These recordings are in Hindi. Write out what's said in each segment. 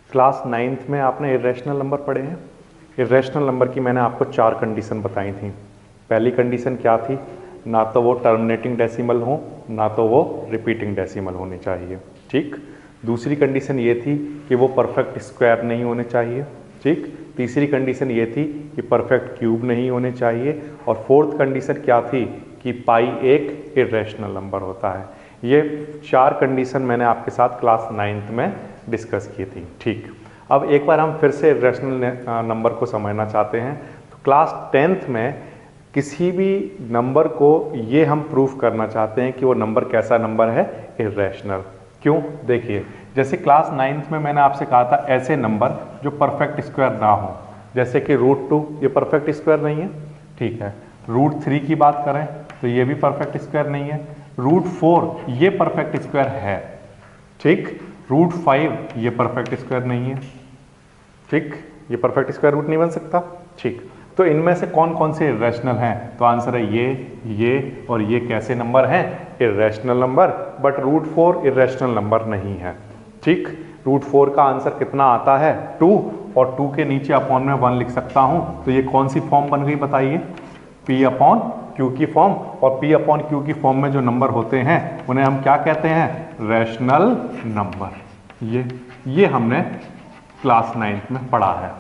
क्लास 9th में आपने इरेशनल नंबर पढ़े हैं। इरेशनल नंबर की मैंने आपको 4 कंडीशन बताई थी। पहली कंडीशन क्या थी? ना तो वो टर्मिनेटिंग डेसिमल हो, ना तो वो रिपीटिंग डेसिमल होने चाहिए। ठीक। दूसरी कंडीशन ये थी कि वो परफेक्ट स्क्वायर नहीं होने चाहिए। ठीक। तीसरी कंडीशन ये थी कि परफेक्ट क्यूब नहीं होने चाहिए। और फोर्थ कंडीशन क्या थी कि पाई एक इरेशनल नंबर होता है। ये 4 कंडीशन मैंने आपके साथ क्लास 9th में डिस्कस की थी। ठीक। अब एक बार हम फिर से इरेशनल नंबर को समझना चाहते हैं तो क्लास 10th में किसी भी नंबर को ये हम प्रूफ करना चाहते हैं कि वो नंबर कैसा नंबर है, इरेशनल। क्यों? देखिए, जैसे क्लास 9th में मैंने आपसे कहा था ऐसे नंबर जो परफेक्ट स्क्वायर ना हो, जैसे कि √2 ये परफेक्ट स्क्वायर नहीं है। ठीक है। √3 की बात करें तो ये भी परफेक्ट स्क्वायर नहीं है। √4 ये परफेक्ट स्क्वायर है। ठीक। √5 ये परफेक्ट स्क्वायर नहीं है। ठीक। ये परफेक्ट स्क्वायर रूट नहीं बन सकता। ठीक। तो इनमें से कौन कौन से इरेशनल हैं? तो आंसर है ये और ये कैसे नंबर हैं? Irrational number. But √4 irrational number नहीं है। ठीक। √4 का आंसर कितना आता है? 2, और 2 के नीचे अपॉन में 1 लिख सकता हूं। तो ये कौन सी फॉर्म बन गई बताइए? P/Q की फॉर्म। और P/Q की फॉर्म में जो नंबर होते हैं उन्हें हम क्या कहते हैं? Rational number. ये हमने क्लास 9th में पढ़ा है,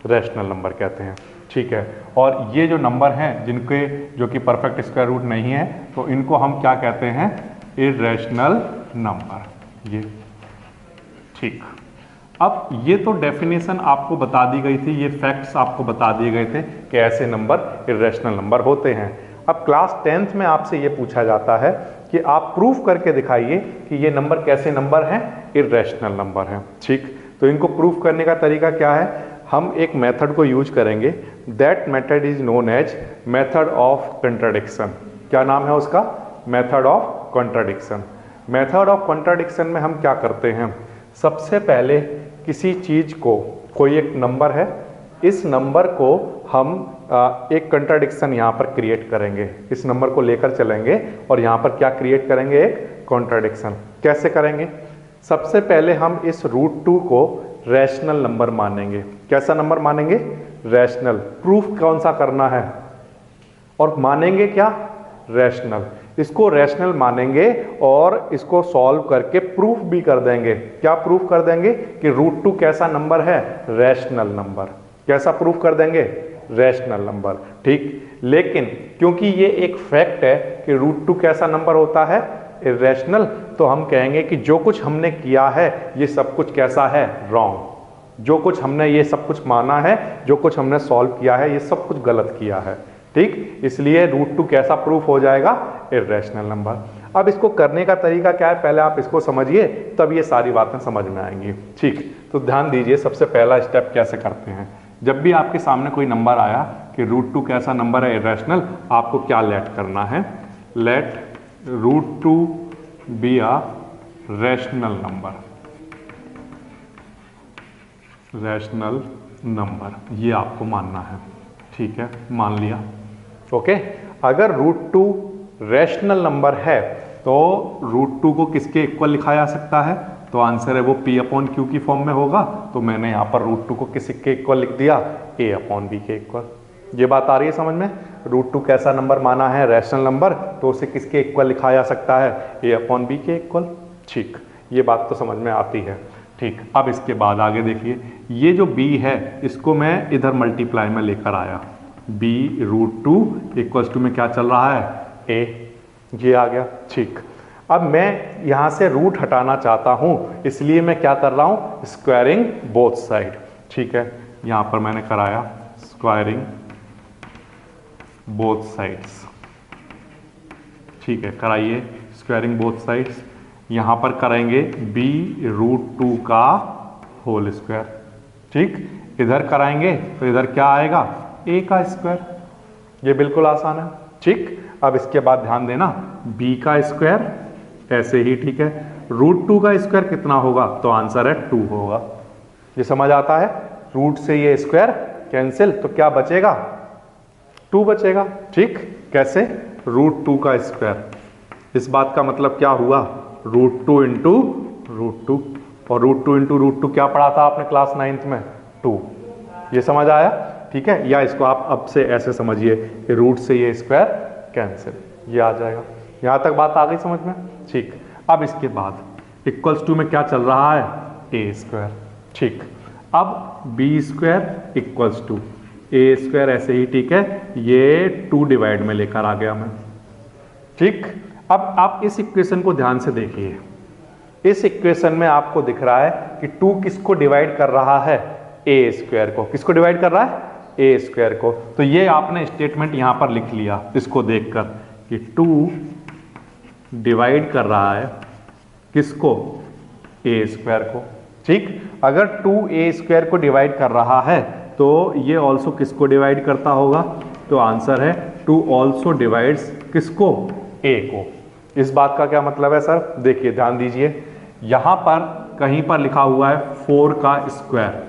रैशनल नंबर कहते हैं। ठीक है। और ये जो नंबर हैं जिनके जो कि परफेक्ट स्क्वायर रूट नहीं है तो इनको हम क्या कहते हैं? Irrational number. ये ठीक। अब ये तो डेफिनेशन आपको बता दी गई थी, ये फैक्ट्स आपको बता दिए गए थे कि ऐसे नंबर इरेशनल नंबर होते हैं। अब क्लास 10th में आपसे ये पूछा जाता है कि आप प्रूफ करके दिखाइए कि ये नंबर कैसे नंबर हैं? इरेशनल नंबर हैं। ठीक। तो इनको प्रूफ करने का तरीका क्या है? हम एक मेथड को यूज करेंगे। That method is known as method of contradiction. क्या नाम है उसका? Method of contradiction. Method of contradiction में हम क्या करते हैं? सबसे पहले किसी चीज को, कोई एक नंबर है, इस नंबर को हम एक कंट्राडिक्शन यहाँ पर क्रिएट करेंगे। इस नंबर को लेकर चलेंगे और यहाँ पर क्या क्रिएट करेंगे? एक कॉन्ट्राडिक्शन। कैसे करेंगे? सबसे पहले हम इस √2 को रैशनल नंबर मानेंगे। कैसा नंबर मानेंगे? रैशनल। प्रूफ कौन सा करना है? और मानेंगे क्या? रैशनल। इसको रैशनल मानेंगे और इसको सॉल्व करके प्रूफ भी कर देंगे। क्या प्रूफ कर देंगे? कि √2 कैसा नंबर है? Rational number. कैसा प्रूफ कर देंगे? Rational number. ठीक। लेकिन क्योंकि ये एक फैक्ट है कि √2 कैसा नंबर होता है? इरेशनल, तो हम कहेंगे कि जो कुछ हमने किया है ये सब कुछ कैसा है? रॉन्ग। जो कुछ हमने ये सब कुछ माना है, जो कुछ हमने सॉल्व किया है, ये सब कुछ गलत किया है। ठीक। इसलिए √2 कैसा प्रूफ हो जाएगा? Irrational number. अब इसको करने का तरीका क्या है? पहले आप इसको समझिए, तब ये सारी बातें समझ में आएंगी। ठीक। तो ध्यान दीजिए, सबसे पहला स्टेप कैसे करते हैं। जब भी आपके सामने कोई नंबर आया कि √2 कैसा नंबर है? इरेशनल, आपको क्या लेट करना है? Let √2 be a rational number. Rational number ये आपको मानना है। ठीक है, मान लिया। ओके। अगर √2 रैशनल नंबर है तो √2 को किसके इक्वल लिखा जा सकता है? तो आंसर है वो P/Q की फॉर्म में होगा। तो मैंने यहाँ पर √2 को किसके इक्वल लिख दिया? A/B के इक्वल। ये बात आ रही है समझ में? √2 कैसा नंबर माना है? रैशनल नंबर, तो उसे किसके इक्वल लिखा जा सकता है? A/B के इक्वल। ठीक। ये बात तो समझ में आती है। ठीक। अब इसके बाद आगे देखिए, ये जो b है इसको मैं इधर मल्टीप्लाई में लेकर आया। b √2 इक्वल्स टू में क्या चल रहा है? a। ये आ गया। ठीक। अब मैं यहां से रूट हटाना चाहता हूं, इसलिए मैं क्या कर रहा हूं? Squaring both side. ठीक है। यहां पर मैंने कराया स्क्वायरिंग बोथ साइड्स। ठीक है, कराइए स्क्वायरिंग बोथ साइड्स। यहां पर करेंगे b √2 का होल स्क्वायर। ठीक। इधर कराएंगे तो इधर क्या आएगा? a का स्क्वायर। ये बिल्कुल आसान है। ठीक। अब इसके बाद ध्यान देना, b का स्क्वायर ऐसे ही। ठीक है। √2 का स्क्वायर कितना होगा? तो आंसर है 2 होगा। ये समझ आता है? रूट से ये स्क्वायर कैंसिल, तो क्या बचेगा? 2 बचेगा। ठीक। कैसे? √2 का स्क्वायर। इस बात का मतलब क्या हुआ? √2 इंटू √2 और √2 इंटू √2 क्या पढ़ा था आपने क्लास 9th में? 2। ये समझ आया? ठीक है, या इसको आप अब से ऐसे समझिए कि रूट से ये स्क्वायर कैंसिल, ये आ जाएगा। यहाँ तक बात आ गई समझ में? ठीक। अब इसके बाद इक्वल्स टू में क्या चल रहा है? A square. ठीक, अब b square equals to a square, ऐसे ही ठीक है, ये 2 डिवाइड में लेकर आ गया मैं। ठीक, अब आप इस इक्वेशन को ध्यान से देखिए। इस इक्वेशन में आपको दिख रहा है कि 2 किसको डिवाइड कर रहा है? ए स्क्वायर को। किसको डिवाइड कर रहा है? ए स्क्वायर को। तो ये आपने स्टेटमेंट यहां पर लिख लिया इसको देखकर कि 2 डिवाइड कर रहा है किसको? ए स्क्वायर को। ठीक, अगर 2 ए स्क्वायर को डिवाइड कर रहा है तो ये ऑल्सो किसको डिवाइड करता होगा? तो आंसर है 2 ऑल्सो डिवाइड्स किसको? ए को। इस बात का क्या मतलब है सर? देखिए ध्यान दीजिए, यहां पर कहीं पर लिखा हुआ है 4 का स्क्वायर।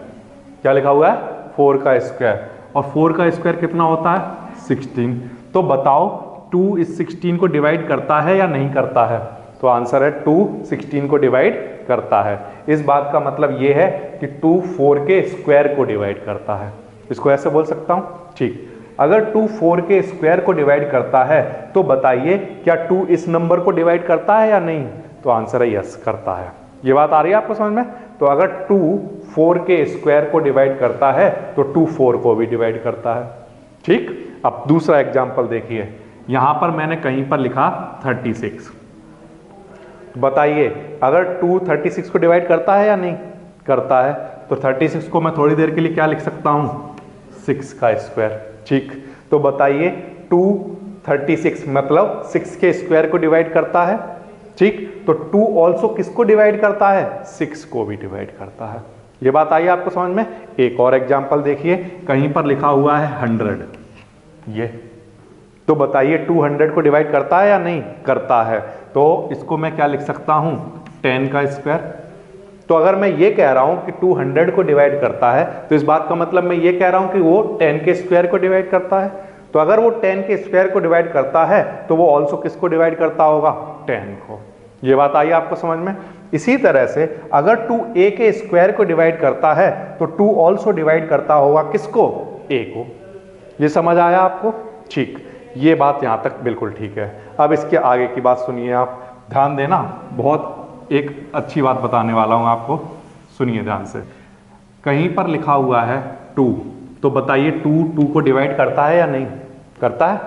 क्या लिखा हुआ है? 4 का स्क्वायर। और 4 का स्क्वायर कितना होता है? 16। तो बताओ 2 इस 16 को डिवाइड करता है या नहीं करता है? तो आंसर है 2 16 को डिवाइड करता है। इस बात का मतलब ये है कि 2 4 के स्क्वायर को डिवाइड करता है। इसको ऐसे बोल सकता हूं। ठीक, अगर 2 4 के स्क्वायर को डिवाइड करता है तो बताइए क्या 2 इस नंबर को डिवाइड करता है या नहीं? तो आंसर है यस, करता है। ये बात आ रही है आपको समझ में? तो अगर 2 4 के स्क्वायर को डिवाइड करता है तो 2 4 को भी डिवाइड करता है। ठीक, अब दूसरा एग्जांपल देखिए, यहां पर मैंने कहीं पर लिखा 36। बताइए अगर 2 36 को डिवाइड करता है या नहीं करता है? तो 36 को मैं थोड़ी देर के लिए क्या लिख सकता हूं? 6 का स्क्वायर। ठीक, तो बताइए 2 36 मतलब 6 के स्क्वायर को डिवाइड करता है। ठीक, तो 2 ऑल्सो किसको डिवाइड करता है? 6 को भी डिवाइड करता है। ये बात आई आपको समझ में? एक और एग्जांपल देखिए, कहीं पर लिखा हुआ है 100। ये तो बताइए 200 को डिवाइड करता है या नहीं करता है? तो इसको मैं क्या लिख सकता हूं? 10 का स्क्वायर। तो अगर मैं ये कह रहा हूं कि 200 को डिवाइड करता है तो इस बात का मतलब मैं ये कह रहा हूं कि वो 10 के स्क्वायर को डिवाइड करता है। तो अगर वो 10 के स्क्वायर को डिवाइड करता है तो वो ऑल्सो किसको डिवाइड करता होगा? 10 को। ये बात आई आपको समझ में? इसी तरह से अगर 2 a के स्क्वायर को डिवाइड करता है तो 2 ऑल्सो डिवाइड करता होगा किसको? a को। ये समझ आया आपको? ठीक, ये बात यहां तक बिल्कुल ठीक है। अब इसके आगे की बात सुनिए, आप ध्यान देना, बहुत एक अच्छी बात बताने वाला हूं आपको, सुनिए ध्यान से। कहीं पर लिखा हुआ है 2, तो बताइए 2 को डिवाइड करता है या नहीं करता है?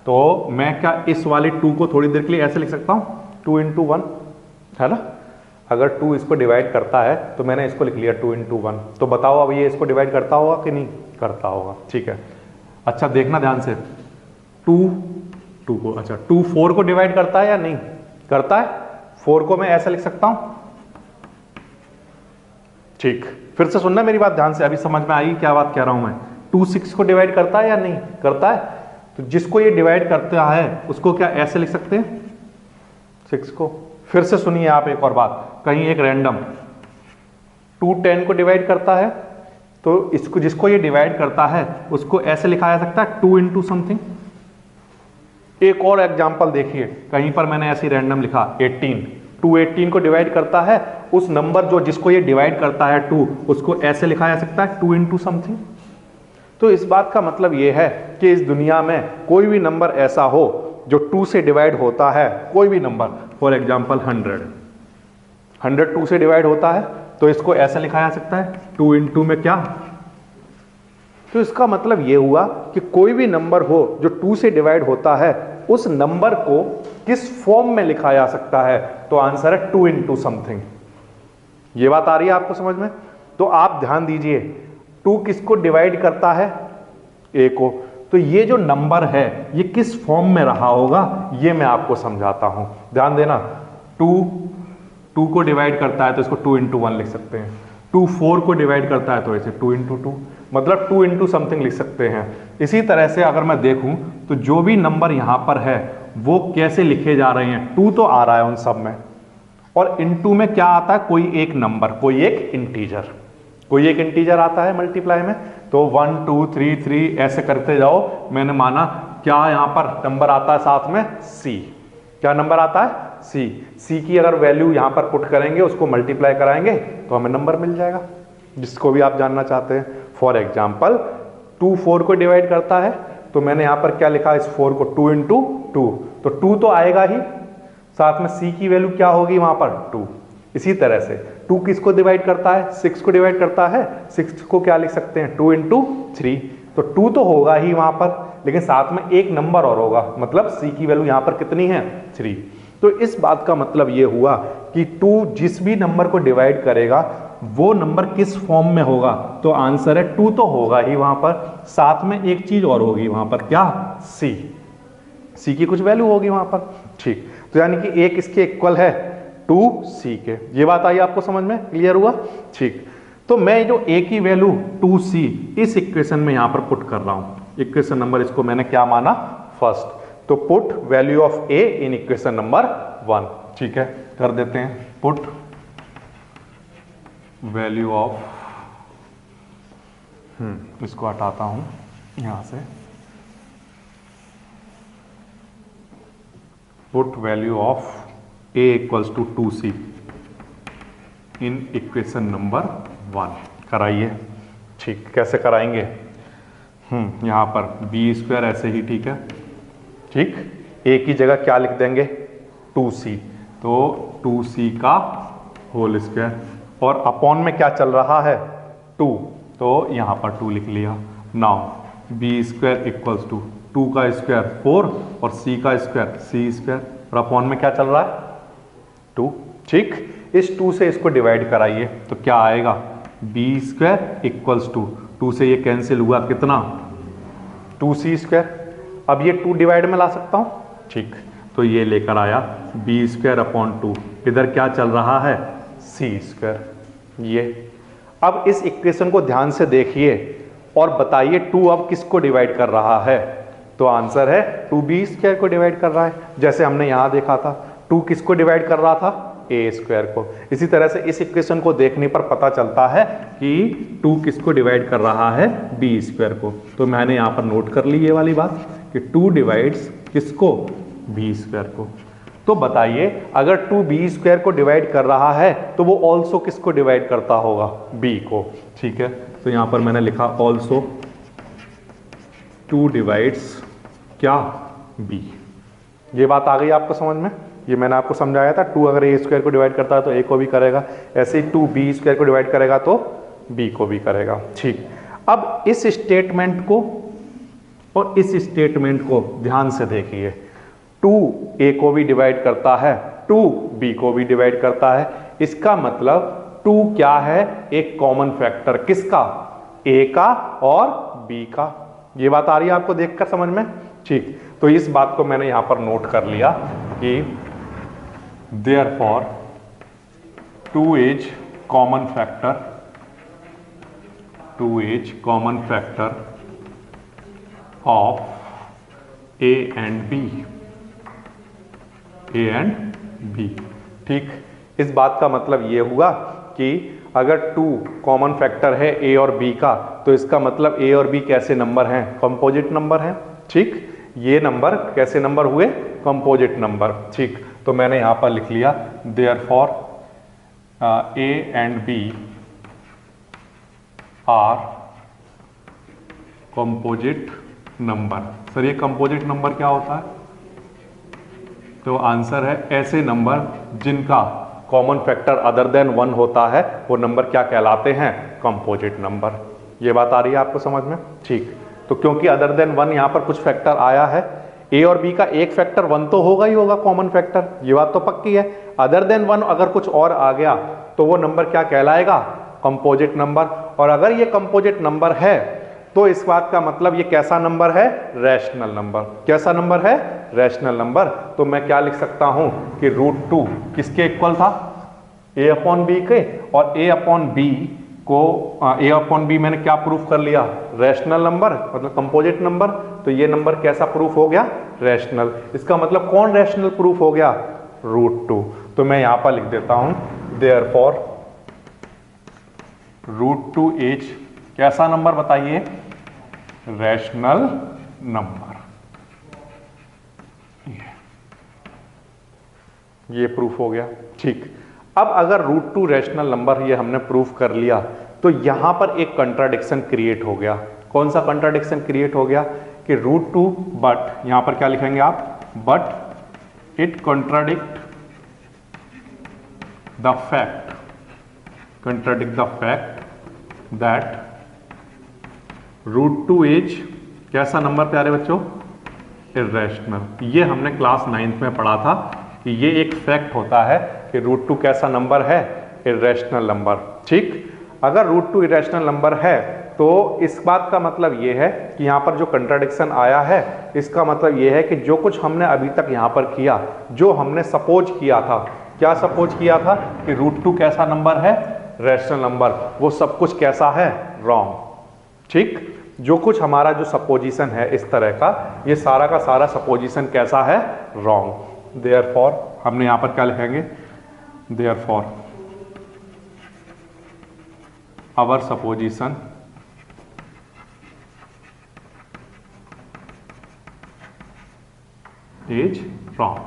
तो मैं क्या इस वाले 2 को थोड़ी देर के लिए ऐसे लिख सकता हूं? 2 इंटू 1, है ना? अगर 2 इसको डिवाइड करता है तो मैंने इसको लिख लिया 2 इंटू 1। तो बताओ अब ये इसको डिवाइड करता होगा कि नहीं करता होगा? ठीक है, अच्छा देखना ध्यान से, 2 को, अच्छा 2 4 को डिवाइड करता है या नहीं करता है? 4 को मैं ऐसा लिख सकता हूं। ठीक, फिर से सुनना मेरी बात ध्यान से, अभी समझ में आई क्या बात कह रहा हूं मैं। 2 6 को डिवाइड करता है या नहीं करता है? तो जिसको ये डिवाइड करता है उसको क्या ऐसे लिख सकते हैं? 6 को। फिर से सुनिए आप एक और बात, कहीं एक रैंडम 2 10 को डिवाइड करता है तो इसको, जिसको ये डिवाइड करता है उसको ऐसे लिखा जा सकता है 2 इंटू समथिंग। एक और एग्जांपल देखिए, कहीं पर मैंने ऐसी रैंडम लिखा 18। 2 18 को डिवाइड करता है, उस नंबर जो जिसको ये डिवाइड करता है 2, उसको ऐसे लिखा जा सकता है 2 इंटू समथिंग। तो इस बात का मतलब ये है कि इस दुनिया में कोई भी नंबर ऐसा हो जो 2 से डिवाइड होता है, कोई भी नंबर, फॉर एग्जांपल 100 2 से डिवाइड होता है तो इसको ऐसे लिखा जा सकता है 2 इंटू में क्या? तो इसका मतलब ये हुआ कि कोई भी नंबर हो जो 2 से डिवाइड होता है, उस नंबर को किस फॉर्म में लिखा जा सकता है? तो आंसर है 2 इंटू समथिंग। ये बात आ रही है आपको समझ में? तो आप ध्यान दीजिए, 2 किसको डिवाइड करता है? a को। तो ये जो नंबर है ये किस फॉर्म में रहा होगा ये मैं आपको समझाता हूं, ध्यान देना। 2 को डिवाइड करता है तो इसको 2 इंटू 1 लिख सकते हैं। 2 4 को डिवाइड करता है तो ऐसे 2 इंटू 2, मतलब 2 इंटू समथिंग लिख सकते हैं। इसी तरह से अगर मैं देखूं तो जो भी नंबर यहां पर है वो कैसे लिखे जा रहे हैं? 2 तो आ रहा है उन सब में, और इंटू में क्या आता है? कोई एक नंबर, कोई एक इंटीजर आता है मल्टीप्लाई में। तो 1 2 3 3 ऐसे करते जाओ। मैंने माना क्या यहां पर नंबर आता है साथ में? C। क्या नंबर आता है? सी। सी की अगर वैल्यू यहाँ पर पुट करेंगे, उसको मल्टीप्लाई कराएंगे तो हमें नंबर मिल जाएगा जिसको भी आप जानना चाहते हैं। फॉर एग्जाम्पल 2 4 को डिवाइड करता है, तो मैंने यहाँ पर क्या लिखा, इस 4 को 2 इंटू 2, तो 2 तो आएगा ही, साथ में सी की वैल्यू क्या होगी वहां पर 2। इसी तरह से 2 किसको डिवाइड करता है, 6 को डिवाइड करता है, 6 को क्या लिख सकते हैं 2 इंटू 3, तो 2 तो होगा ही वहां पर, लेकिन साथ में एक नंबर और होगा, मतलब सी की वैल्यू यहां पर कितनी है 3। तो इस बात का मतलब ये हुआ कि 2 जिस भी नंबर को डिवाइड करेगा वो नंबर किस फॉर्म में होगा, तो आंसर है 2 तो होगा ही वहां पर, साथ में एक चीज और होगी वहां पर, क्या, सी। सी की कुछ वैल्यू होगी वहां पर, ठीक। तो यानी कि एक इसके इक्वल है 2c के। ये बात आई आपको समझ में, क्लियर हुआ, ठीक। तो मैं जो a की वैल्यू 2c इस इक्वेशन में यहां पर पुट कर रहा हूं। इक्वेशन नंबर इसको मैंने क्या माना, फर्स्ट। तो put value of a in equation number 1, ठीक है, कर देते हैं। पुट वैल्यू ऑफ, इसको हटाता हूं यहां से, put value of a equals to 2c in equation number 1 कराइए, ठीक। कैसे कराएंगे, यहां पर बी स्क्वायर ऐसे ही, ठीक है, ठीक। a की जगह क्या लिख देंगे 2c, तो 2c का होल स्क्वायर, और अपॉन में क्या चल रहा है 2, तो यहां पर 2 लिख लिया। Now b square equals to 2 का स्क्वायर 4 और c का स्क्वायर c स्क्वायर, और अपॉन में क्या चल रहा है 2, ठीक। इस 2 से इसको डिवाइड कराइए तो क्या आएगा, बी स्क्वायर इक्वल्स टू 2 से ये कैंसिल हुआ कितना 2c स्क्वायर। अब ये 2 डिवाइड में ला सकता हूं, ठीक। तो ये लेकर आया बी स्क्वायर अपॉन 2, इधर क्या चल रहा है c स्क्वायर। ये अब इस इक्वेशन को ध्यान से देखिए और बताइए 2 अब किसको डिवाइड कर रहा है, तो आंसर है 2b स्क्वायर को डिवाइड कर रहा है। जैसे हमने यहां देखा था 2 किसको डिवाइड कर रहा था a स्क्वायर को। इसी तरह से इस इक्वेशन को देखने पर पता चलता है कि 2 किसको डिवाइड कर रहा है b स्क्वायर को। तो मैंने यहां पर नोट कर ली ये वाली बात कि 2 डिवाइड्स किसको b स्क्वायर को। तो बताइए अगर 2 b स्क्वायर को डिवाइड कर रहा है तो वो ऑल्सो किसको डिवाइड करता होगा b को, ठीक है। तो यहां पर मैंने लिखा ऑल्सो 2 डिवाइड्स क्या b। ये बात आ गई आपको समझ में, ये मैंने आपको समझाया था 2 अगर a स्क्वायर को डिवाइड करता है तो a को भी करेगा, ऐसे ही 2 b स्क्वायर को डिवाइड करेगा तो b को भी करेगा, ठीक। अब इस स्टेटमेंट को और इस स्टेटमेंट को ध्यान से देखिए, 2 a को भी डिवाइड करता है, 2 b को भी डिवाइड करता है। इसका मतलब 2 क्या है, एक कॉमन फैक्टर, किसका, a का और b का। ये बात आ रही है आपको देखकर समझ में, ठीक। तो इस बात को मैंने यहां पर नोट कर लिया कि therefore 2 is common factor, 2 is common factor of a and b, a and b, ठीक। इस बात का मतलब ये हुआ कि अगर 2 कॉमन फैक्टर है a और b का, तो इसका मतलब a और b कैसे नंबर हैं, कंपोजिट नंबर हैं, ठीक। ये नंबर कैसे नंबर हुए, कंपोजिट नंबर, ठीक। तो मैंने यहां पर लिख लिया therefore a and b are composite number. Sir ये कंपोजिट नंबर क्या होता है, तो आंसर है ऐसे नंबर जिनका कॉमन फैक्टर अदर देन 1 होता है, वो नंबर क्या कहलाते हैं, कंपोजिट नंबर। ये बात आ रही है आपको समझ में, ठीक। तो क्योंकि अदर देन 1 यहां पर कुछ फैक्टर आया है, a और b का एक फैक्टर 1 तो होगा ही होगा कॉमन फैक्टर, ये बात तो पक्की है। अदर देन 1 अगर कुछ और आ गया तो वो नंबर क्या कहलाएगा, कंपोजिट नंबर। और अगर ये कंपोजिट नंबर है तो इस बात का मतलब ये कैसा नंबर है, रैशनल नंबर। कैसा नंबर है, रैशनल नंबर। तो मैं क्या लिख सकता हूं कि √2 किसके इक्वल था, a अपॉन b के, और a अपॉन b को a अपॉन b मैंने क्या प्रूफ कर लिया, रैशनल नंबर, मतलब कंपोजिट नंबर। तो ये नंबर कैसा प्रूफ हो गया, रैशनल। इसका मतलब कौन रैशनल प्रूफ हो गया, √2। तो मैं यहां पर लिख देता हूं therefore √2 इज कैसा नंबर बताइए, रैशनल नंबर। ये प्रूफ हो गया। ठीक, अब अगर रूट टू रैशनल नंबर ये हमने प्रूफ कर लिया तो यहां पर एक कंट्राडिक्शन क्रिएट हो गया। कौन सा कंट्राडिक्शन क्रिएट हो गया कि रूट टू, बट यहां पर क्या लिखेंगे आप, but it contradict the fact, contradict the fact that root two is कैसा नंबर प्यारे बच्चों, इर्रेशनल। ये हमने क्लास 9th में पढ़ा था कि ये एक फैक्ट होता है कि रूट टू कैसा नंबर है, इर्रेशनल नंबर। ठीक, अगर रूट टू इरेशनल नंबर है तो इस बात का मतलब ये है कि यहाँ पर जो कंट्राडिक्शन आया है इसका मतलब ये है कि जो कुछ हमने अभी तक यहाँ पर किया, जो हमने सपोज किया था, क्या सपोज किया था कि रूट टू कैसा नंबर है, रैशनल नंबर, वो सब कुछ कैसा है, रॉन्ग। ठीक, जो कुछ हमारा जो सपोजिशन है इस तरह का, ये सारा का सारा सपोजिशन कैसा है, रॉन्ग। देयरफॉर हमने यहाँ पर क्या लिखेंगे, therefore our supposition is wrong।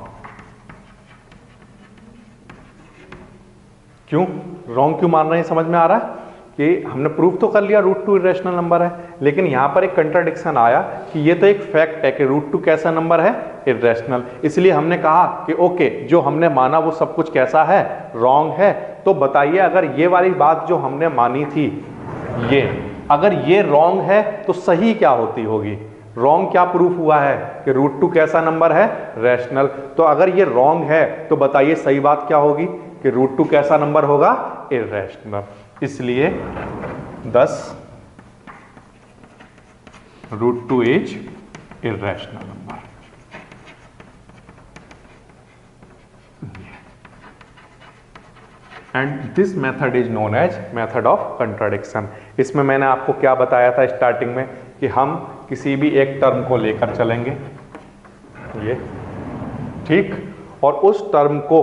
क्यों रॉन्ग क्यों मान रहे हैं, समझ में आ रहा है कि हमने प्रूफ तो कर लिया रूट टू इरेशनल नंबर है, लेकिन यहां पर एक कंट्राडिक्शन आया कि ये तो एक फैक्ट है कि रूट टू कैसा नंबर है, इरेशनल। इसलिए हमने कहा कि ओके, जो हमने माना वो सब कुछ कैसा है, रॉन्ग है। तो बताइए अगर ये वाली बात जो हमने मानी थी, ये अगर ये रॉन्ग है तो सही क्या होती होगी, रॉन्ग क्या प्रूफ हुआ है कि रूट टू कैसा नंबर है, रैशनल। तो अगर ये रॉन्ग है तो बताइए सही बात क्या होगी कि रूट टू कैसा नंबर होगा, इरेशनल। इसलिए 10 root two is irrational number. And this method is known as method of contradiction. इसमें मैंने आपको क्या बताया था स्टार्टिंग में कि हम किसी भी एक टर्म को लेकर चलेंगे, ये ठीक, और उस टर्म को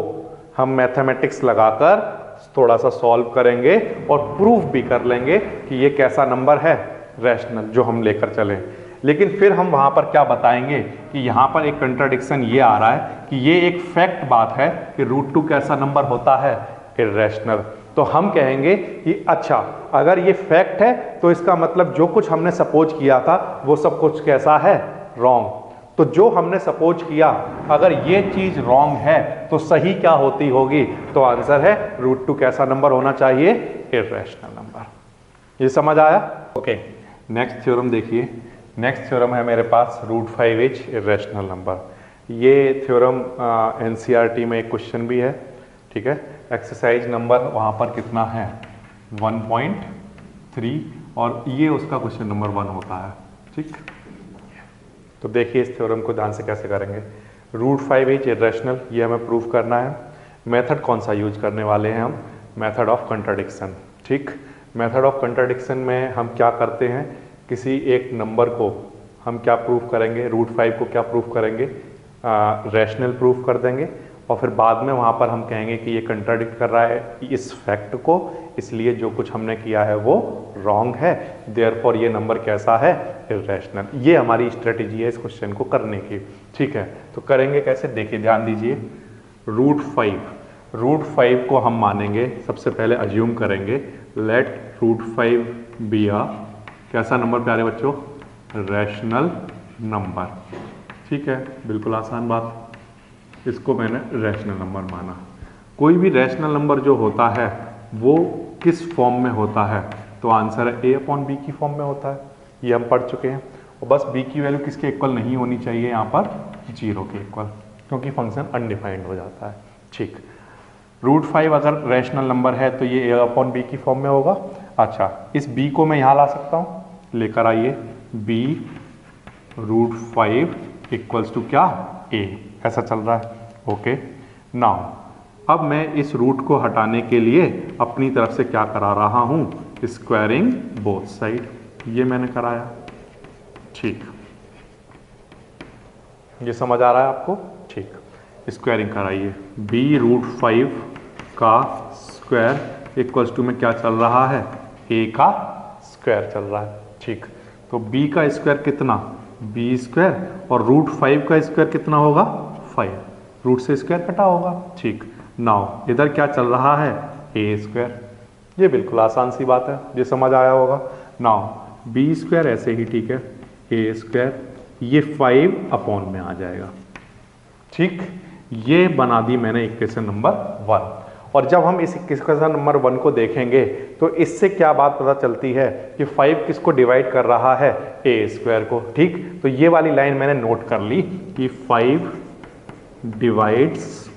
हम मैथमेटिक्स लगाकर थोड़ा सा सॉल्व करेंगे और प्रूफ भी कर लेंगे कि ये कैसा नंबर है, रैशनल, जो हम लेकर चलें। लेकिन फिर हम वहां पर क्या बताएंगे कि यहां पर एक कंट्राडिक्शन ये आ रहा है कि ये एक फैक्ट बात है कि रूट टू कैसा नंबर होता है, इरेशनल। तो हम कहेंगे कि अच्छा, अगर ये फैक्ट है तो इसका मतलब जो कुछ हमने सपोज किया था वो सब कुछ कैसा है, रॉन्ग। तो जो हमने सपोज किया अगर ये चीज रॉन्ग है तो सही क्या होती होगी, तो आंसर है रूट टू कैसा नंबर होना चाहिए, इरेशनल नंबर। ये समझ आया? ओके, नेक्स्ट थ्योरम देखिए। नेक्स्ट थ्योरम है मेरे पास रूट 5 इज इरेशनल नंबर। ये थ्योरम एनसीईआरटी में एक क्वेश्चन भी है, ठीक है। एक्सरसाइज नंबर वहाँ पर कितना है, 1.3, और ये उसका क्वेश्चन नंबर 1 होता है, ठीक। तो देखिए इस थ्योरम को ध्यान से कैसे करेंगे। रूट 5 इज इरेशनल, ये हमें प्रूव करना है। मेथड कौन सा यूज करने वाले हैं हम, मेथड ऑफ कंट्राडिक्शन, ठीक। मेथड ऑफ कंट्राडिक्शन में हम क्या करते हैं, किसी एक नंबर को हम क्या प्रूफ करेंगे, रूट 5 को क्या प्रूफ करेंगे, रैशनल प्रूफ कर देंगे, और फिर बाद में वहाँ पर हम कहेंगे कि ये कंट्राडिक्ट कर रहा है इस फैक्ट को, इसलिए जो कुछ हमने किया है वो रॉन्ग है, देयरफॉर ये नंबर कैसा है, इरेशनल। ये हमारी स्ट्रेटेजी है इस क्वेश्चन को करने की, ठीक है। तो करेंगे कैसे, देखिए ध्यान दीजिए। रूट 5 को हम मानेंगे, सबसे पहले अज्यूम करेंगे, लेट रूट 5 बी अ कैसा नंबर प्यारे बच्चों, रैशनल नंबर, ठीक है। बिल्कुल आसान बात, इसको मैंने रैशनल नंबर माना। कोई भी रैशनल नंबर जो होता है वो किस फॉर्म में होता है, तो आंसर है a अपॉन बी की फॉर्म में होता है, ये हम पढ़ चुके हैं। और बस b की वैल्यू किसके इक्वल नहीं होनी चाहिए, यहाँ पर 0 के इक्वल, क्योंकि फंक्शन अनडिफाइंड हो जाता है, ठीक। रूट 5 अगर रैशनल नंबर है तो ये a अपॉन बी की फॉर्म में होगा। अच्छा, इस b को मैं यहाँ ला सकता हूँ, लेकर आइए, b रूट 5 इक्वल्स टू क्या, a, ऐसा चल रहा है, ओके। नाउ अब मैं इस रूट को हटाने के लिए अपनी तरफ से क्या करा रहा हूं, स्क्वायरिंग बोथ साइड, ये मैंने कराया, ठीक। ये समझ आ रहा है आपको, ठीक। स्क्वायरिंग कराइए, b रूट 5 का स्क्वायर इक्वल्स टू में क्या चल रहा है, a का स्क्वायर चल रहा है, ठीक। तो b का स्क्वायर कितना, b स्क्वायर, और रूट 5 का स्क्वायर कितना होगा, 5, रूट से स्क्वायर कटा होगा। ठीक, नाउ इधर क्या चल रहा है, ए स्क्वायर। ये बिल्कुल आसान सी बात है, ये समझ आया होगा। नाउ बी स्क्वायर ऐसे ही ठीक है, ए स्क्वायर, ये 5 अपॉन में आ जाएगा। ठीक, ये बना दी मैंने इक्वेशन नंबर 1। और जब हम इस इक्वेशन नंबर 1 को देखेंगे तो इससे क्या बात पता चलती है कि 5 किसको डिवाइड कर रहा है, ए स्क्वायर को। ठीक, तो ये वाली लाइन मैंने नोट कर ली कि 5 डिवाइड्स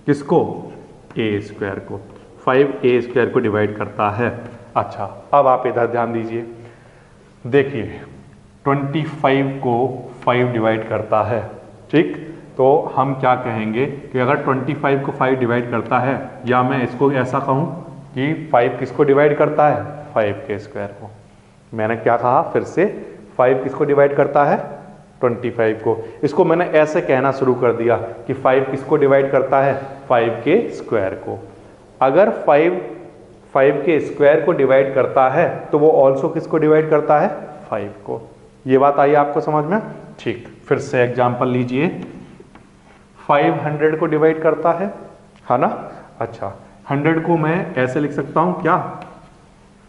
किसको, ए स्क्वायर को। 5 ए स्क्वायर को डिवाइड करता है। अच्छा, अब आप इधर ध्यान दीजिए, देखिए 25 को 5 डिवाइड करता है। ठीक, तो हम क्या कहेंगे कि अगर 25 को 5 डिवाइड करता है, या मैं इसको ऐसा कहूं कि 5 किसको डिवाइड करता है, 5 के स्क्वायर को। मैंने क्या कहा फिर से, 5 किसको डिवाइड करता है, 25 को। इसको मैंने ऐसे कहना शुरू कर दिया कि 5 किसको डिवाइड करता है, 5 के स्क्वायर को। अगर 5 के स्क्वायर को डिवाइड करता है तो वो ऑल्सो किसको डिवाइड करता है, 5 को। ये बात आई आपको समझ में। ठीक, फिर से एग्जांपल लीजिए, 500 को डिवाइड करता है ना। अच्छा, 100 को मैं ऐसे लिख सकता हूं क्या,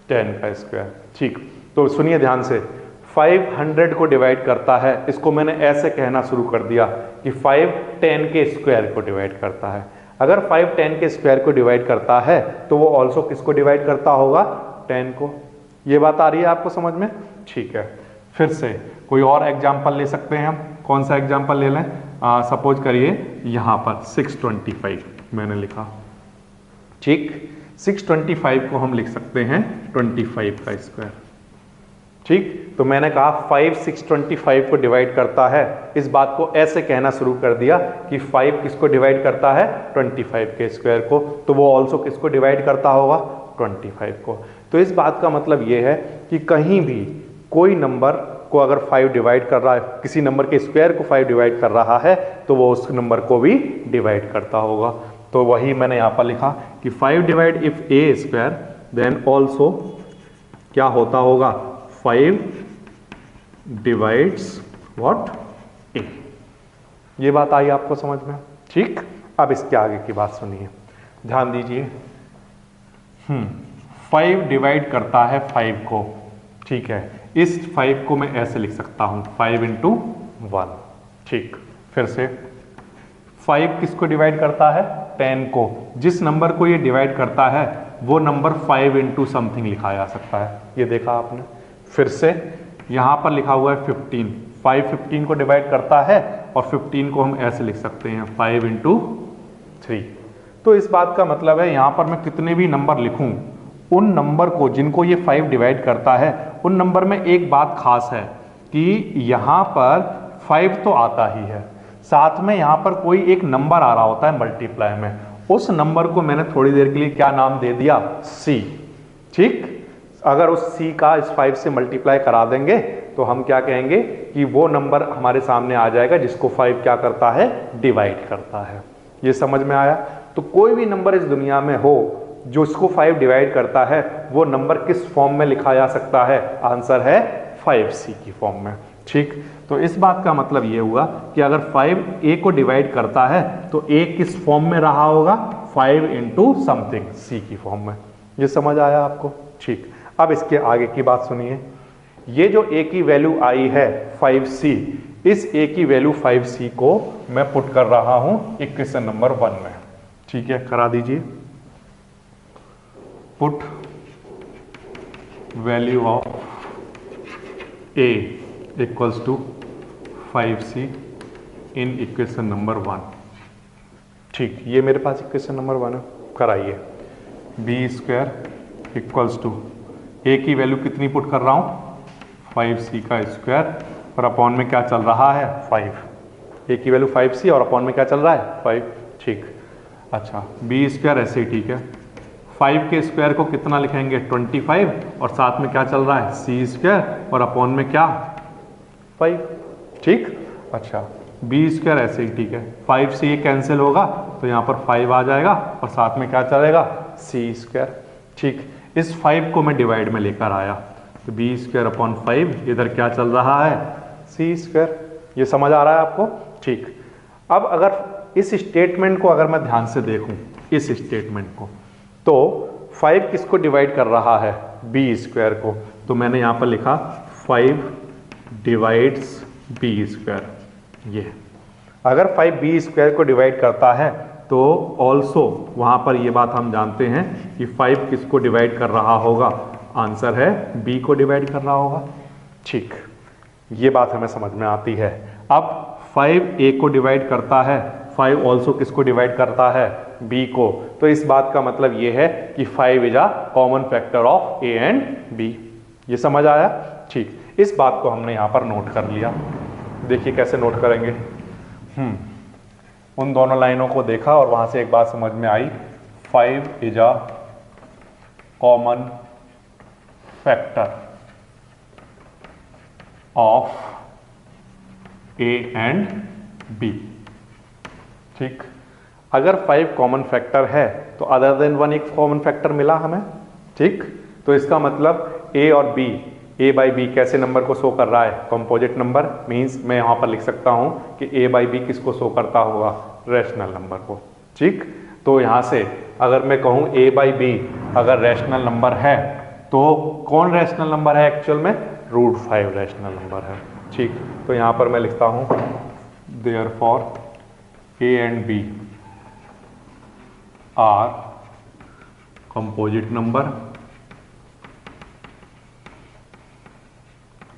10 का स्क्वायर। ठीक, तो सुनिए ध्यान से, 500 को डिवाइड करता है, इसको मैंने ऐसे कहना शुरू कर दिया कि 5 10 के स्क्वायर को डिवाइड करता है। अगर 5 10 के स्क्वायर को डिवाइड करता है तो वो ऑल्सो किसको डिवाइड करता होगा, 10 को। ये बात आ रही है आपको समझ में। ठीक है, फिर से कोई और एग्जाम्पल ले सकते हैं हम। कौन सा एग्जाम्पल ले लें, सपोज करिए यहाँ पर 625 मैंने लिखा। ठीक, 625 को हम लिख सकते हैं 25 का स्क्वायर। ठीक, तो मैंने कहा 5 625 को डिवाइड करता है, इस बात को ऐसे कहना शुरू कर दिया कि 5 किसको डिवाइड करता है, 25 के स्क्वायर को, तो वो ऑल्सो किसको डिवाइड करता होगा, 25 को। तो इस बात का मतलब ये है कि कहीं भी कोई नंबर को अगर 5 डिवाइड कर रहा है, किसी नंबर के स्क्वायर को 5 डिवाइड कर रहा है, तो वो उस नंबर को भी डिवाइड करता होगा। तो वही मैंने यहाँ पर लिखा कि 5 divide if a square then also क्या होता होगा, 5 डिवाइड्स व्हाट, ए। ये बात आई आपको समझ में। ठीक, अब इसके आगे की बात सुनिए, ध्यान दीजिए। 5 डिवाइड करता है 5 को। ठीक है, इस 5 को मैं ऐसे लिख सकता हूं 5 × 1। ठीक, फिर से 5 किसको डिवाइड करता है, 10 को। जिस नंबर को ये डिवाइड करता है वो नंबर 5 × समथिंग लिखा जा सकता है। ये देखा आपने। फिर से यहां पर लिखा हुआ है 15, 5 15 को डिवाइड करता है, और 15 को हम ऐसे लिख सकते हैं 5 × 3। तो इस बात का मतलब है यहां पर मैं कितने भी नंबर लिखूं, उन नंबर को जिनको ये 5 डिवाइड करता है, उन नंबर में एक बात खास है कि यहाँ पर 5 तो आता ही है, साथ में यहाँ पर कोई एक नंबर आ रहा होता है मल्टीप्लाई में। उस नंबर को मैंने थोड़ी देर के लिए क्या नाम दे दिया, C। ठीक, अगर उस C का इस 5 से मल्टीप्लाई करा देंगे तो हम क्या कहेंगे कि वो नंबर हमारे सामने आ जाएगा जिसको 5 क्या करता है, डिवाइड करता है। ये समझ में आया। तो कोई भी नंबर इस दुनिया में हो जो इसको 5 डिवाइड करता है, वो नंबर किस फॉर्म में लिखा जा सकता है, आंसर है 5C की फॉर्म में। ठीक, तो इस बात का मतलब ये हुआ कि अगर 5 A को डिवाइड करता है तो A किस फॉर्म में रहा होगा, 5 × समथिंग, C की फॉर्म में। ये समझ आया आपको। ठीक, अब इसके आगे की बात सुनिए। ये जो A की वैल्यू आई है 5C, इस A की वैल्यू 5C को मैं पुट कर रहा हूं इक्वेशन नंबर 1 में। ठीक है, करा दीजिए। Put value of A equals to 5C in equation number 1। ठीक, ये मेरे पास इक्वेशन नंबर 1 है, कराइए। b² इक्वल्स टू A की वैल्यू कितनी पुट कर रहा हूं, 5C का स्क्वायर, और अपॉन में क्या चल रहा है, 5। A की वैल्यू 5C और अपॉन में क्या चल रहा है, 5। ठीक, अच्छा, b² ऐसे ही ठीक है। 5 के स्क्वायर को कितना लिखेंगे, 25, और साथ में क्या चल रहा है, C² और अपॉन में क्या, 5। ठीक, अच्छा, b² ऐसे ही ठीक है। 5 से ये कैंसिल होगा तो यहाँ पर 5 आ जाएगा, और साथ में क्या चलेगा, C²। ठीक, इस 5 को मैं डिवाइड में लेकर आया तो b² अपॉन 5, इधर क्या चल रहा है, C²। ये समझ आ रहा है आपको। ठीक, अब अगर इस स्टेटमेंट को अगर मैं ध्यान से देखूं, इस स्टेटमेंट को, तो 5 किसको डिवाइड कर रहा है? बी स्क्वायर को। तो मैंने यहां पर लिखा 5 डिवाइड्स बी स्क्वायर। ये अगर 5 बी स्क्वायर को डिवाइड करता है तो ऑल्सो वहां पर ये बात हम जानते हैं कि 5 किसको डिवाइड कर रहा होगा? आंसर है बी को डिवाइड कर रहा होगा। ठीक, ये बात हमें समझ में आती है। अब 5 ए को डिवाइड करता है, 5 ऑल्सो किसको डिवाइड करता है? बी को। तो इस बात का मतलब ये है कि 5 is a common factor of a and b. ये समझ आया? ठीक, इस बात को हमने यहां पर नोट कर लिया। देखिए कैसे नोट करेंगे। उन दोनों लाइनों को देखा और वहां से एक बात समझ में आई, 5 is a common factor of a and b. ठीक, अगर 5 कॉमन फैक्टर है तो अदर देन 1 एक कॉमन फैक्टर मिला हमें। ठीक, तो इसका मतलब ए और बी, ए बाई बी कैसे नंबर को शो कर रहा है? Composite number. मींस मैं यहां पर लिख सकता हूं कि ए बाई बी किसको शो करता होगा? रैशनल नंबर को। ठीक, तो यहां से अगर मैं कहूं ए बाई बी अगर रैशनल नंबर है तो कौन रैशनल नंबर है एक्चुअल में? √5 रैशनल नंबर है। ठीक, तो यहां पर मैं लिखता हूं therefore a and b are composite number.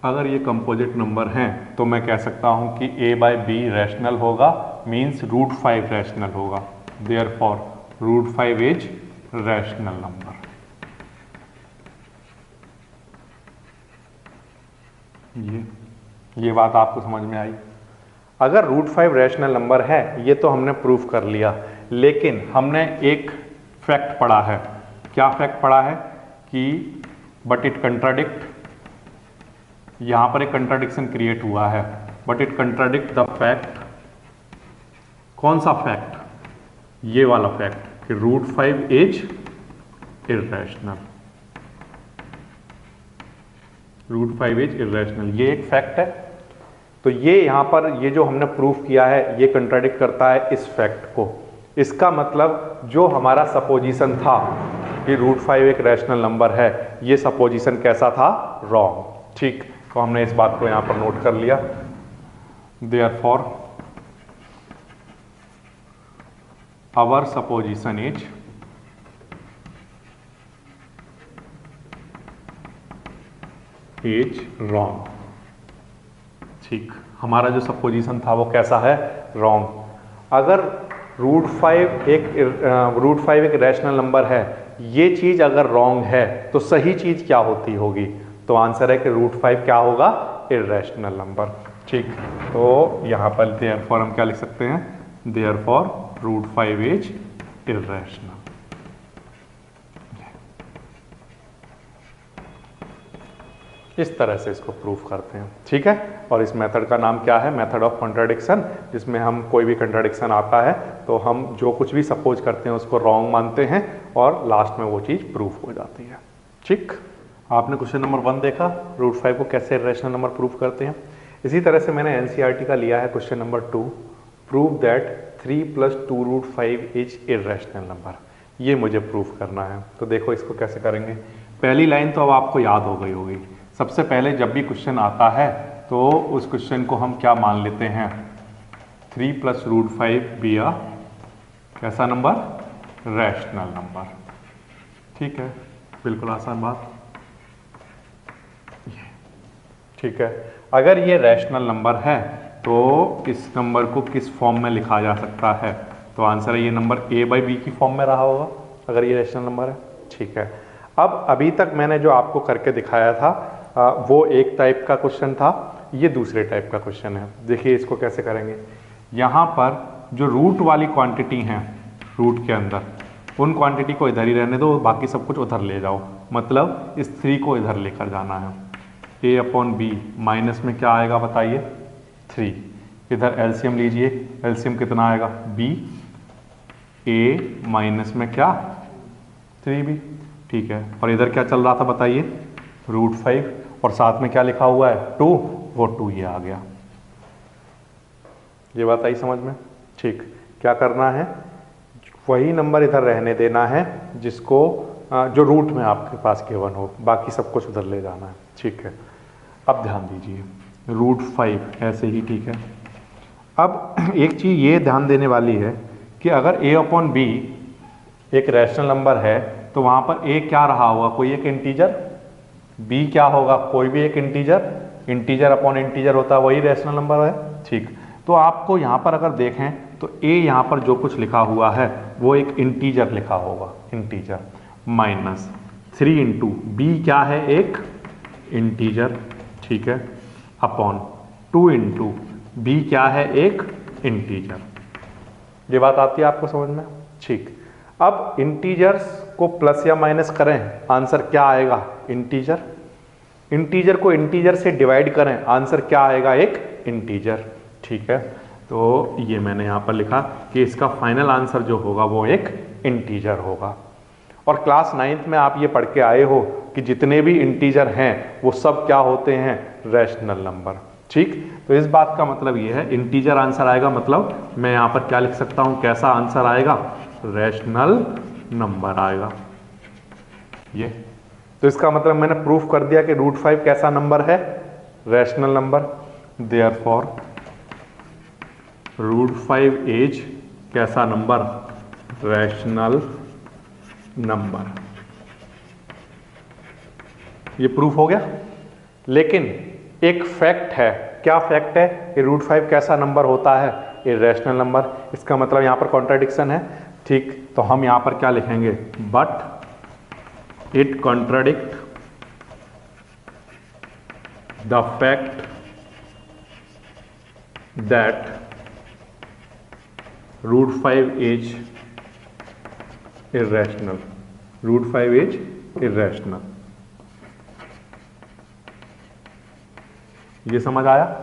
अगर ये कंपोजिट नंबर हैं तो मैं कह सकता हूं कि a बाई बी रैशनल होगा, मीन्स √5 रैशनल होगा। Therefore √5 is rational number. ये बात आपको समझ में आई? अगर √5 रैशनल नंबर है ये तो हमने प्रूफ कर लिया, लेकिन हमने एक फैक्ट पढ़ा है। क्या फैक्ट पढ़ा है? कि बट इट कंट्राडिक्ट, यहां पर एक कंट्राडिक्शन क्रिएट हुआ है, but it contradict the fact. कौन सा फैक्ट? ये वाला फैक्ट कि √5 इज इर्रेशनल। √5 इज इर्रेशनल, ये एक फैक्ट है। तो ये यहां पर ये जो हमने प्रूफ किया है ये कंट्राडिक्ट करता है इस फैक्ट को। इसका मतलब जो हमारा सपोजिशन था कि √5 एक रैशनल नंबर है, ये सपोजिशन कैसा था? रॉन्ग। ठीक, तो हमने इस बात को यहां पर नोट कर लिया। Therefore our supposition is wrong. ठीक, हमारा जो सपोजिशन था वो कैसा है? रॉन्ग। अगर √5 एक रैशनल नंबर है, ये चीज अगर रॉन्ग है तो सही चीज क्या होती होगी? तो आंसर है कि √5 क्या होगा? Irrational number. ठीक, तो यहां पर देयरफॉर हम क्या लिख सकते हैं? Therefore √5 is irrational. इस तरह से इसको प्रूफ करते हैं। ठीक है, और इस मेथड का नाम क्या है? मेथड ऑफ कॉन्ट्राडिक्शन, जिसमें हम कोई भी कॉन्ट्राडिक्शन आता है तो हम जो कुछ भी सपोज करते हैं उसको रॉन्ग मानते हैं और लास्ट में वो चीज़ प्रूफ हो जाती है। ठीक, आपने क्वेश्चन नंबर 1 देखा, √5 को कैसे रैशनल नंबर प्रूफ करते हैं। इसी तरह से मैंने एनसीईआरटी का लिया है question number 2, prove that 3 + 2√5 is irrational number. ये मुझे प्रूफ करना है। तो देखो इसको कैसे करेंगे। पहली लाइन तो अब आपको याद हो गई होगी। सबसे पहले जब भी क्वेश्चन आता है तो उस क्वेश्चन को हम क्या मान लेते हैं? 3 + √5 बी अ कैसा नंबर? Rational number. ठीक है, बिल्कुल आसान बात। ठीक है, अगर ये रैशनल नंबर है तो इस नंबर को किस फॉर्म में लिखा जा सकता है? तो आंसर है ये नंबर a बाई बी की फॉर्म में रहा होगा अगर ये रैशनल नंबर है। ठीक है, अब अभी तक मैंने जो आपको करके दिखाया था वो एक टाइप का क्वेश्चन था, ये दूसरे टाइप का क्वेश्चन है। देखिए इसको कैसे करेंगे। यहाँ पर जो रूट वाली क्वांटिटी हैं रूट के अंदर, उन क्वांटिटी को इधर ही रहने दो, बाकी सब कुछ उधर ले जाओ। मतलब इस 3 को इधर लेकर जाना है। a/b माइनस में क्या आएगा बताइए? 3। इधर एलसीएम लीजिए, एलसीएम कितना आएगा? b। a माइनस में क्या? 3b। ठीक है, और इधर क्या चल रहा था बताइए? √5, और साथ में क्या लिखा हुआ है? 2, वो 2 ये आ गया। ये बात आई समझ में? ठीक, क्या करना है, वही नंबर इधर रहने देना है जिसको जो रूट में आपके पास गिवन हो, बाकी सब कुछ उधर ले जाना है। ठीक है, अब ध्यान दीजिए √5 ऐसे ही ठीक है। अब एक चीज़ ये ध्यान देने वाली है कि अगर a/b एक रैशनल नंबर है तो वहाँ पर a क्या रहा होगा, कोई एक इंटीजर, b क्या होगा, कोई भी एक इंटीजर अपॉन इंटीजर होता है, वही रैशनल नंबर है। ठीक, तो आपको यहाँ पर अगर देखें तो a यहाँ पर जो कुछ लिखा हुआ है वो एक इंटीजर लिखा होगा, इंटीजर -3 इंटू b क्या है, एक इंटीजर, ठीक है, अपॉन 2 इंटू b क्या है, एक इंटीजर। ये बात आती है आपको समझ में? ठीक, अब इंटीजर्स को प्लस या माइनस करें, आंसर क्या आएगा, इंटीजर को इंटीजर से डिवाइड करें, आंसर क्या आएगा, एक इंटीजर। ठीक है, तो ये मैंने यहाँ पर लिखा कि इसका फाइनल आंसर जो होगा वो एक इंटीजर होगा। और क्लास 9th में आप ये पढ़ के आए हो कि जितने भी इंटीजर हैं वो सब क्या होते हैं, रैशनल नंबर। ठीक, तो इस बात का मतलब ये है इंटीजर आंसर आएगा, मतलब मैं यहाँ पर क्या लिख सकता हूँ, कैसा आंसर आएगा, रैशनल नंबर आएगा ये। तो इसका मतलब मैंने प्रूफ कर दिया कि √5 कैसा नंबर है, रैशनल नंबर। देयरफॉर √5 इज कैसा नंबर, रैशनल नंबर। ये प्रूफ हो गया। लेकिन एक फैक्ट है, क्या फैक्ट है कि √5 कैसा नंबर होता है, इर्रेशनल नंबर। इसका मतलब यहाँ पर कॉन्ट्राडिक्शन है। ठीक, तो हम यहाँ पर क्या लिखेंगे, but it contradict the fact that √5 is irrational, √5 is irrational. ये समझ आया,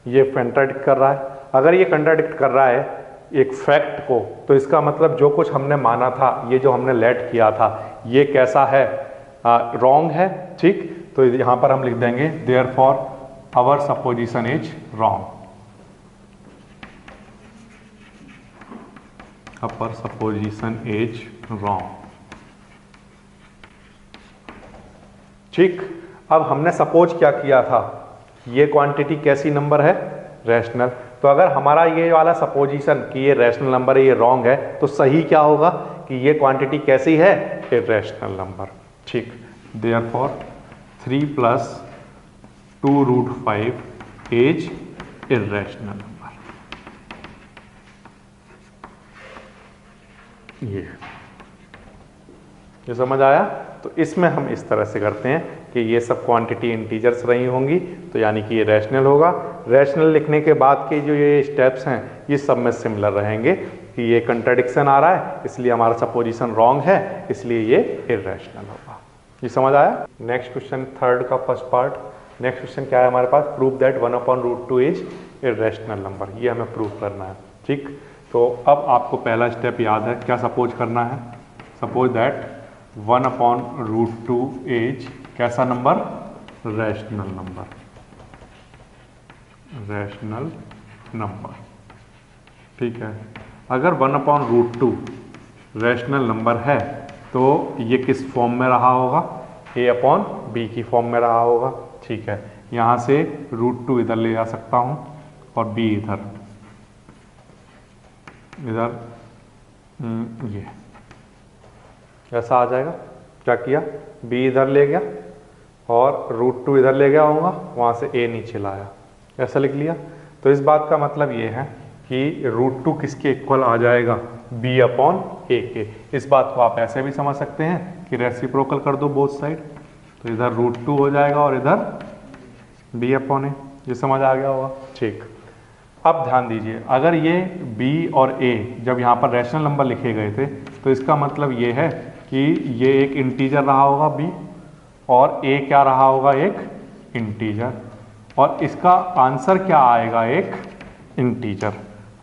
ये कंट्राडिक्ट कर रहा है। अगर ये कंट्राडिक्ट कर रहा है एक फैक्ट को, तो इसका मतलब जो कुछ हमने माना था, ये जो हमने लेट किया था, ये कैसा है, रॉन्ग है। ठीक, तो यहां पर हम लिख देंगे therefore our supposition is wrong, our supposition is wrong. ठीक, अब हमने सपोज क्या किया था, ये क्वांटिटी कैसी नंबर है, रैशनल। तो अगर हमारा ये वाला सपोजिशन कि ये रैशनल नंबर है, ये रॉन्ग है, तो सही क्या होगा कि ये क्वांटिटी कैसी है, इर्रेशनल नंबर। ठीक, देयरफॉर 3 + 2 √5 इज इर्रेशनल नंबर। ये समझ आया। तो इसमें हम इस तरह से करते हैं कि ये सब क्वांटिटी इंटीजर्स रही होंगी, तो यानी कि ये रैशनल होगा। रैशनल लिखने के बाद के जो ये स्टेप्स हैं ये सब में सिमिलर रहेंगे कि ये कंट्राडिक्शन आ रहा है, इसलिए हमारा सपोजिशन रॉन्ग है, इसलिए ये इर्रेशनल होगा। ये समझ आया। नेक्स्ट क्वेश्चन, थर्ड का फर्स्ट पार्ट। नेक्स्ट क्वेश्चन क्या है हमारे पास, prove that 1/√2 is irrational number. ये हमें प्रूव करना है। ठीक, तो अब आपको पहला स्टेप याद है, क्या सपोज करना है, सपोज दैट 1/√2 इज कैसा number, rational number, rational number. ठीक है, अगर 1/√2 रैशनल नंबर है तो ये किस फॉर्म में रहा होगा, a/b की फॉर्म में रहा होगा। ठीक है, यहाँ से √2 इधर ले जा सकता हूँ और b इधर ये ऐसा आ जाएगा। क्या किया, b इधर ले गया और √2 इधर ले गया होगा, वहाँ से a नीचे लाया, ऐसा लिख लिया। तो इस बात का मतलब ये है कि √2 किसके इक्वल आ जाएगा, b/a के। इस बात को आप ऐसे भी समझ सकते हैं कि रेसिप्रोकल कर दो बोथ साइड, तो इधर √2 हो जाएगा और इधर b/a। ये समझ आ गया होगा। ठीक, अब ध्यान दीजिए, अगर ये b और a जब यहाँ पर रैशनल नंबर लिखे गए थे तो इसका मतलब ये है कि ये एक इंटीजर रहा होगा b और a क्या रहा होगा, एक इंटीजर, और इसका आंसर क्या आएगा, एक इंटीजर।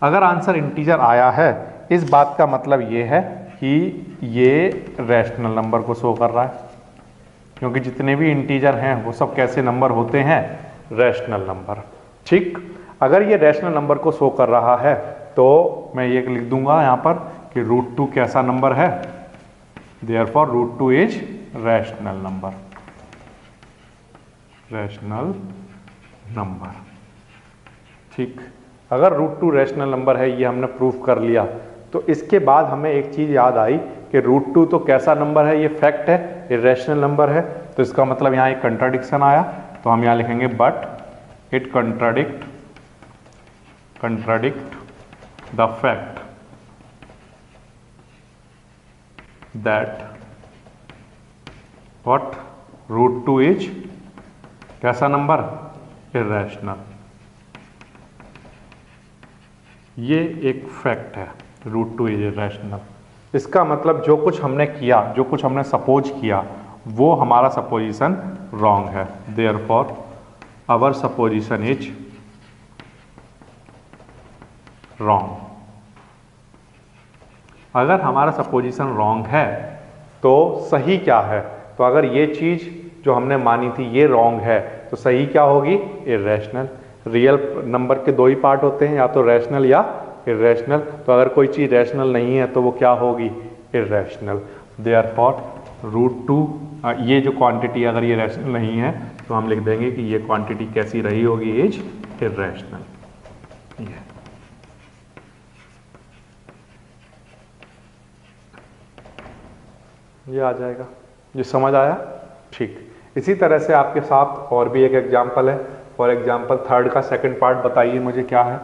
अगर आंसर इंटीजर आया है, इस बात का मतलब ये है कि ये रैशनल नंबर को शो कर रहा है, क्योंकि जितने भी इंटीजर हैं वो सब कैसे नंबर होते हैं, रैशनल नंबर। ठीक, अगर ये रैशनल नंबर को शो कर रहा है तो मैं ये लिख दूंगा यहाँ पर कि √2 कैसा नंबर है, therefore √2 is rational number, rational number. ठीक, अगर √2 रैशनल नंबर है, ये हमने प्रूफ कर लिया, तो इसके बाद हमें एक चीज़ याद आई कि √2 तो कैसा नंबर है, ये फैक्ट है, ये रैशनल नंबर है, तो इसका मतलब यहाँ एक कंट्राडिक्शन आया, तो हम यहाँ लिखेंगे but it contradict the fact that what √2 is कैसा नंबर, इर्रेशनल। ये एक फैक्ट है, √2 इज इर्रेशनल। इसका मतलब जो कुछ हमने किया, जो कुछ हमने सपोज किया, वो हमारा सपोजिशन रॉन्ग है, therefore our supposition is wrong. अगर हमारा सपोजिशन रॉन्ग है तो सही क्या है, तो अगर ये चीज़ जो हमने मानी थी ये रॉन्ग है, तो सही क्या होगी, इर्रेशनल। रियल नंबर के दो ही पार्ट होते हैं, या तो रैशनल या इर्रेशनल, तो अगर कोई चीज़ रैशनल नहीं है तो वो क्या होगी, इर्रेशनल। देयरफॉर √2, ये जो क्वांटिटी अगर ये रैशनल नहीं है तो हम लिख देंगे कि ये क्वांटिटी कैसी रही होगी, इज इर्रेशनल। ये आ जाएगा, ये समझ आया। ठीक, इसी तरह से आपके साथ और भी एक एग्जाम्पल है। फॉर एग्जाम्पल थर्ड का सेकंड पार्ट बताइए मुझे क्या है।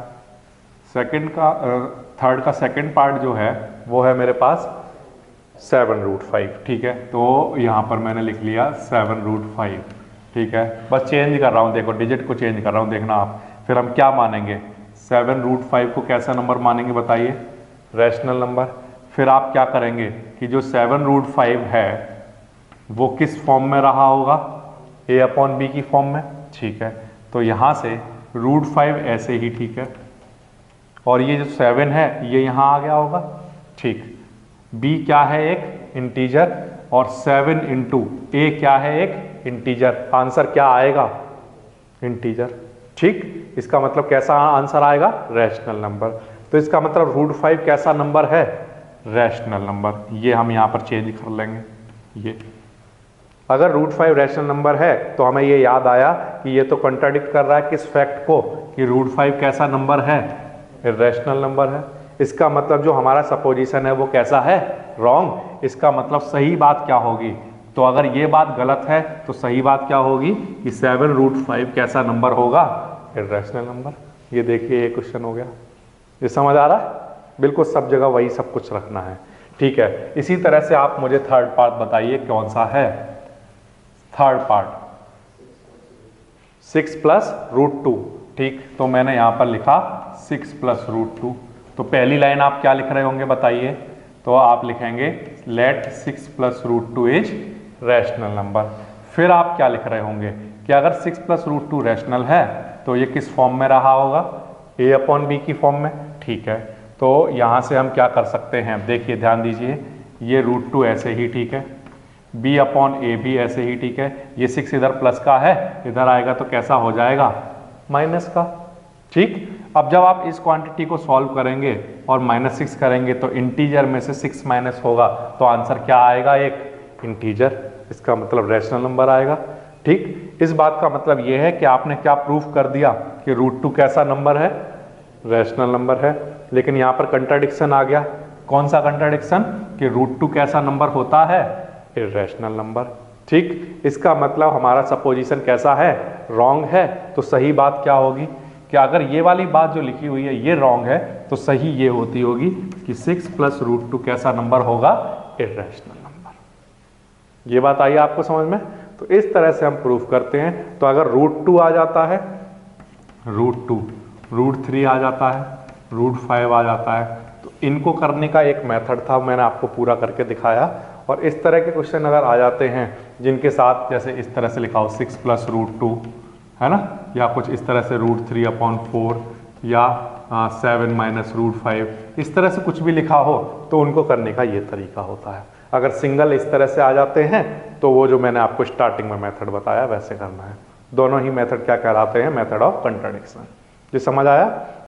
थर्ड का सेकंड पार्ट जो है वो है मेरे पास 7√5। ठीक है, तो यहाँ पर मैंने लिख लिया 7√5। ठीक है, बस चेंज कर रहा हूँ, देखो डिजिट को चेंज कर रहा हूँ, देखना आप। फिर हम क्या मानेंगे, 7√5 को कैसा नंबर मानेंगे बताइए, रैशनल नंबर। फिर आप क्या करेंगे कि जो 7√5 है वो किस फॉर्म में रहा होगा, a/b की फॉर्म में। ठीक है, तो यहाँ से √5 ऐसे ही, ठीक है, और ये जो 7 है ये यहाँ आ गया होगा। ठीक, b क्या है, एक इंटीजर, और 7 इंटू a क्या है, एक इंटीजर। आंसर क्या आएगा, इंटीजर। ठीक, इसका मतलब कैसा आंसर आएगा, रैशनल नंबर। तो इसका मतलब √5 कैसा नंबर है, रैशनल नंबर। ये हम यहाँ पर चेंज कर लेंगे। ये अगर √5 रैशनल नंबर है तो हमें ये याद आया कि ये तो कंट्राडिक्ट कर रहा है किस फैक्ट को, कि √5 कैसा नंबर है, इर्रेशनल नंबर है। इसका मतलब जो हमारा सपोजिशन है वो कैसा है, रॉन्ग। इसका मतलब सही बात क्या होगी, तो अगर ये बात गलत है तो सही बात क्या होगी कि 7√5 कैसा नंबर होगा, इर्रेशनल नंबर। ये देखिए ये क्वेश्चन हो गया, ये समझ आ रहा है। बिल्कुल सब जगह वही सब कुछ रखना है। ठीक है, इसी तरह से आप मुझे थर्ड पार्ट बताइए कौन सा है। Third part 6 + √2। ठीक, तो मैंने यहां पर लिखा 6 + √2। तो पहली लाइन आप क्या लिख रहे होंगे बताइए, तो आप लिखेंगे लेट 6 + √2 इज रैशनल नंबर। फिर आप क्या लिख रहे होंगे कि अगर 6 + √2 रैशनल है तो ये किस फॉर्म में रहा होगा, a/b की फॉर्म में। ठीक है, तो यहाँ से हम क्या कर सकते हैं, देखिए ध्यान दीजिए, ये √2 ऐसे ही, ठीक है, b/a भी ऐसे ही, ठीक है। ये 6 इधर प्लस का है, इधर आएगा तो कैसा हो जाएगा, माइनस का। ठीक, अब जब आप इस क्वांटिटी को सॉल्व करेंगे और -6 करेंगे तो इंटीजर में से 6 माइनस होगा तो आंसर क्या आएगा, एक इंटीजर। इसका मतलब रैशनल नंबर आएगा। ठीक, इस बात का मतलब ये है कि आपने क्या प्रूफ कर दिया कि √2 कैसा नंबर है, रैशनल नंबर है। लेकिन यहाँ पर कंट्राडिक्शन आ गया। कौन सा कंट्राडिक्शन, कि √2 कैसा नंबर होता है, इर्रेशनल नंबर। ठीक, इसका मतलब हमारा सपोजिशन कैसा है, रॉन्ग है। तो सही बात क्या होगी कि अगर ये वाली बात जो लिखी हुई है ये रॉन्ग है तो सही ये होती होगी कि 6 + √2 कैसा नंबर होगा, इर्रेशनल नंबर। ये बात आई आपको समझ में। तो इस तरह से हम प्रूफ करते हैं। तो अगर √2 आ जाता है, √2, √3 आ जाता है, √5 आ जाता है, तो इनको करने का एक मेथड था, मैंने आपको पूरा करके दिखाया। और इस तरह के क्वेश्चन अगर आ जाते हैं जिनके साथ जैसे इस तरह से लिखा हो 6 + √2, है ना, या कुछ इस तरह से √3/4 या 7 - √5, इस तरह से कुछ भी लिखा हो तो उनको करने का ये तरीका होता है। अगर सिंगल इस तरह से आ जाते हैं तो वो जो मैंने आपको स्टार्टिंग में मेथड बताया वैसे करना है। दोनों ही मेथड क्या कहलाते हैं, मेथड ऑफ कंट्राडिक्शन। ये समझ आया।